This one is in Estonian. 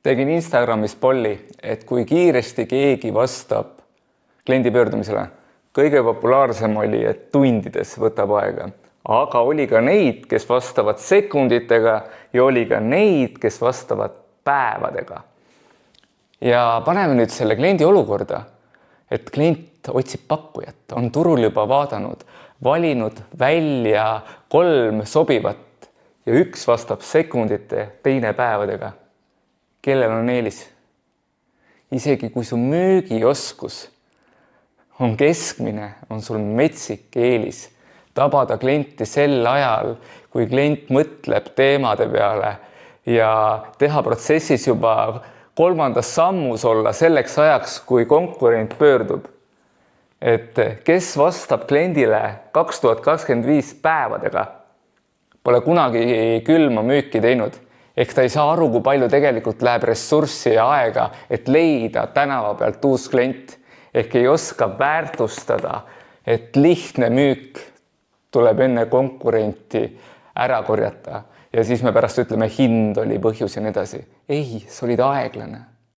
Tegin Instagramis polli, et kui kiiresti keegi vastab kliendi pöördumisele. Kõige populaarsem oli, et tundides võtab aega. Aga oli ka neid, kes vastavad sekunditega ja oli ka neid, kes vastavad päevadega. Ja paneme nüüd selle kliendi olukorda, et klient otsib pakkujat, on turul juba vaadanud, valinud välja 3 sobivat ja üks vastab sekundite, teine päevadega. Kellel on eelis? Isegi kui su müügioskus on keskmine, on sul metsik eelis tabada klienti sel ajal, kui klient mõtleb teemade peale ja teha protsessis juba 3. sammus olla selleks ajaks, kui konkurent pöördub. Et kes vastab kliendile 2025 päevadega, pole kunagi külma müüki teinud. Ehk ta ei saa aru, kui palju tegelikult läheb ressurssi ja aega, et leida tänava pealt uus klient. Ehk ei oska väärtustada, et lihtne müük tuleb enne konkurenti ära korjata. Ja siis me pärast ütleme, hind oli põhjus ja nii edasi. Ei, see olid aeglane.